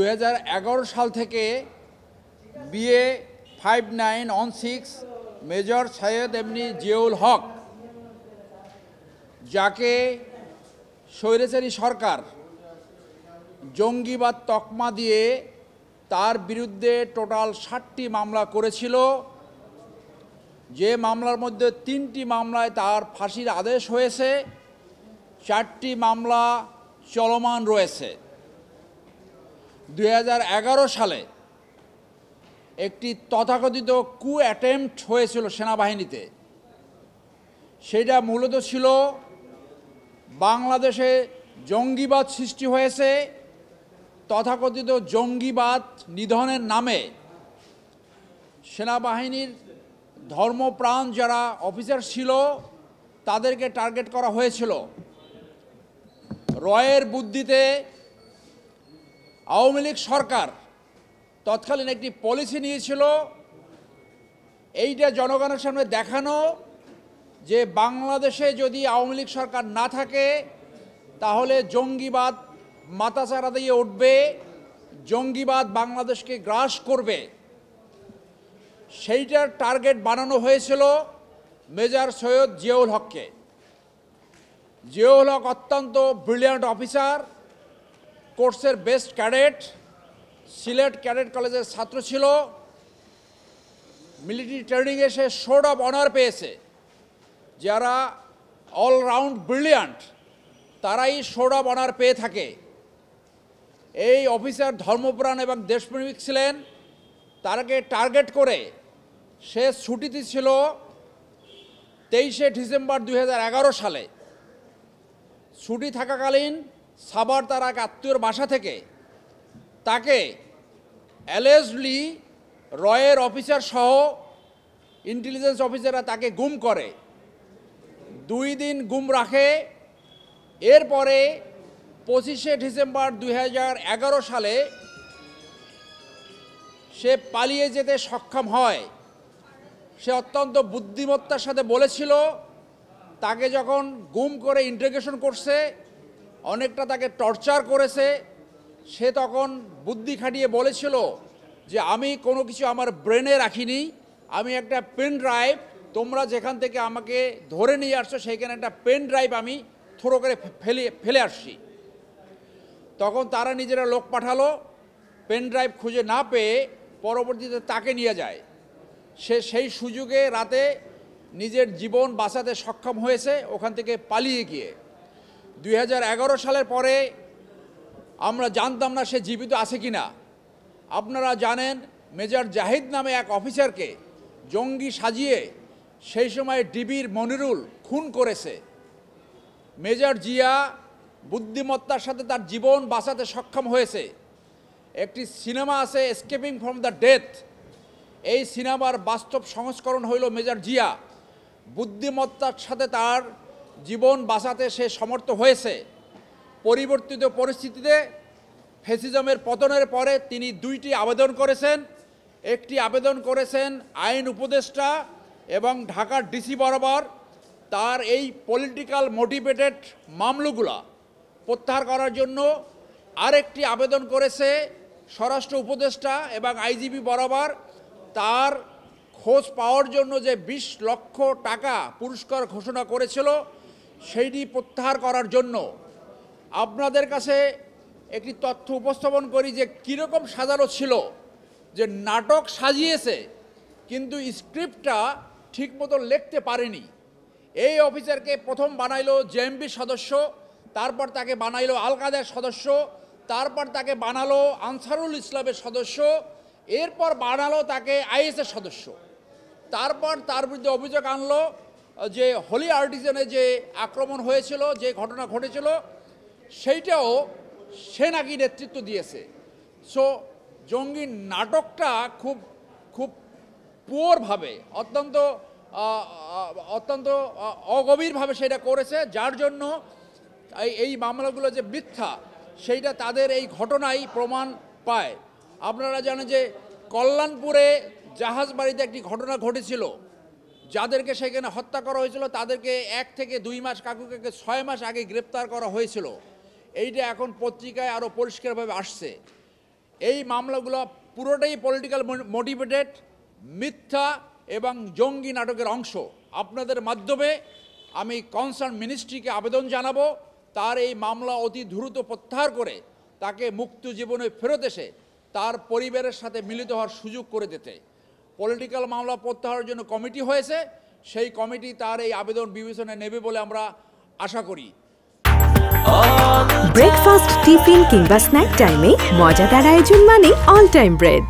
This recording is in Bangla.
2011 সাল থেকে বিএ 5916 মেজর সৈয়দ এমনি জিয়াউল হক, যাকে স্বৈরাচারী সরকার জঙ্গিবাদ তকমা দিয়ে তার বিরুদ্ধে টোটাল 60টি মামলা করেছিল। যে মামলার মধ্যে 3টি মামলায় তার ফাঁসির আদেশ হয়েছে, 4টি মামলা চলমান রয়েছে। 2011 সালে একটি তথাকথিত কু অ্যাটেম্পট হয়েছিল সেনাবাহিনীতে। সেটা মূলত ছিল বাংলাদেশে জঙ্গিবাদ সৃষ্টি হয়েছে, তথাকথিত জঙ্গিবাদ নিধনের নামে সেনাবাহিনীর ধর্মপ্রাণ যারা অফিসার ছিল তাদেরকে টার্গেট করা হয়েছিল। রয়ের বুদ্ধিতে আওয়ামী লীগ সরকার তৎকালীন একটি পলিসি নিয়েছিল, এইটা জনগণের সামনে দেখানো যে বাংলাদেশে যদি আওয়ামী লীগ সরকার না থাকে তাহলে জঙ্গিবাদ মাথাচাড়া দিয়ে উঠবে, জঙ্গিবাদ বাংলাদেশকে গ্রাস করবে। সেইটার টার্গেট বানানো হয়েছিল মেজর সৈয়দ জিয়াউল হককে। জিয়াউল হক অত্যন্ত ব্রিলিয়ান্ট অফিসার, কোর্সের বেস্ট ক্যাডেট, সিলেট ক্যাডেট কলেজের ছাত্র ছিল। মিলিটারি ট্রেনিংয়ে সে সোর্ড অফ অনার পেয়েছে। যারা অলরাউন্ড ব্রিলিয়ান্ট তারাই সোর্ড অফ অনার পেয়ে থাকে। এই অফিসার ধর্মপ্রাণ এবং দেশপ্রেমিক ছিলেন। তাকে টার্গেট করে সে ছুটিতে ছিল 23শে ডিসেম্বর 2011 সালে। ছুটি থাকাকালীন সাভার তার এক আত্মীয়র বাসা থেকে তাকে অ্যালেজডলি রয়ের অফিসার সহ ইন্টেলিজেন্স অফিসাররা তাকে গুম করে। 2 দিন গুম রাখে। এরপরে 25শে ডিসেম্বর 2011 সালে সে পালিয়ে যেতে সক্ষম হয়। সে অত্যন্ত বুদ্ধিমত্তার সাথে বলেছিল, তাকে যখন গুম করে ইন্টারোগেশন করছে, অনেকটা তাকে টর্চার করেছে, সে তখন বুদ্ধি খাটিয়ে বলেছিল যে আমি কোনো কিছু আমার ব্রেনে রাখিনি, আমি একটা পেন ড্রাইভ, তোমরা যেখান থেকে আমাকে ধরে নিয়ে আসছো সেইখানে একটা পেন ড্রাইভ আমি থ্রো করে ফেলে আসছি। তখন তারা নিজেরা লোক পাঠালো, পেন ড্রাইভ খুঁজে না পেয়ে পরবর্তীতে তাকে নিয়ে যায়। সে সেই সুযোগে রাতে নিজের জীবন বাঁচাতে সক্ষম হয়েছে ওখান থেকে পালিয়ে গিয়ে। 2011 সালের পরে আমরা জানতাম না সে জীবিত আছে কি না। আপনারা জানেন মেজর জাহিদ নামে এক অফিসারকে জঙ্গি সাজিয়ে সেই সময় ডিবির মনিরুল খুন করেছে। মেজর জিয়া বুদ্ধিমত্তার সাথে তার জীবন বাঁচাতে সক্ষম হয়েছে। একটি সিনেমা আছে এস্কেপিং ফ্রম দ্য ডেথ, এই সিনেমার বাস্তব সংস্করণ হইল মেজর জিয়া। বুদ্ধিমত্তার সাথে তার জীবন বাঁচাতে সে সমর্থ হয়েছে। পরিবর্তিত পরিস্থিতিতে ফ্যাসিজমের পতনের পরে তিনি 2টি আবেদন করেছেন। একটি আবেদন করেছেন আইন উপদেষ্টা এবং ঢাকার ডিসি বরাবর তার এই পলিটিক্যাল মোটিভেটেড মামলাগুলা প্রত্যাহার করার জন্য। আরেকটি আবেদন করেছে স্বরাষ্ট্র উপদেষ্টা এবং আইজিপি বরাবর তার খোঁজ পাওয়ার জন্য যে 20 লক্ষ টাকা পুরস্কার ঘোষণা করেছিল সেইটি প্রত্যাহার করার জন্য। আপনাদের কাছে একটি তথ্য উপস্থাপন করি যে কীরকম সাজানো ছিল, যে নাটক সাজিয়েছে কিন্তু স্ক্রিপ্টটা ঠিকমতো লিখতে পারেনি। এই অফিসারকে প্রথম বানাইলো জেএমবি সদস্য, তারপর তাকে বানাইলো আল কায়দার সদস্য, তারপর তাকে বানালো আনসারুল ইসলামের সদস্য, এরপর বানালো তাকে আইএসের সদস্য। তারপর তার বিরুদ্ধে অভিযোগ আনলো যে হোলি আর্টিজানে যে আক্রমণ হয়েছিল, যে ঘটনা ঘটেছিল, সেইটাও সে নাকি নেতৃত্ব দিয়েছে। সো জঙ্গি নাটকটা খুব খুব পুয়ারভাবে, অত্যন্ত অগভীরভাবে সেটা করেছে, যার জন্য এই মামলাগুলো যে মিথ্যা সেইটা তাদের এই ঘটনাই প্রমাণ পায়। আপনারা জানেন যে কল্যাণপুরে জাহাজবাড়িতে একটি ঘটনা ঘটেছিল, যাদেরকে সেখানে হত্যা করা হয়েছিল তাদেরকে 1 থেকে 2 মাস, কাকুকে 6 মাস আগে গ্রেপ্তার করা হয়েছিল। এইটা এখন পত্রিকায় আরও পরিষ্কারভাবে আসছে। এই মামলাগুলো পুরোটাই পলিটিক্যাল মোটিভেটেড, মিথ্যা এবং জঙ্গি নাটকের অংশ। আপনাদের মাধ্যমে আমি কনসার্ন মিনিস্ট্রিকে আবেদন জানাবো তার এই মামলা অতি দ্রুত প্রত্যাহার করে তাকে মুক্ত জীবনে ফেরত এসে তার পরিবারের সাথে মিলিত হওয়ার সুযোগ করে দিতে। পলিটিক্যাল মামলা প্রত্যাহারের জন্য কমিটি হয়েছে, সেই কমিটি তার এই আবেদন বিবেচনায় নেবে বলে আমরা আশা করি। ব্রেকফাস্ট, টিফিন কিংবা স্ন্যাক টাইমে মজাদার আয়োজন মানে অল টাইম ব্রেড।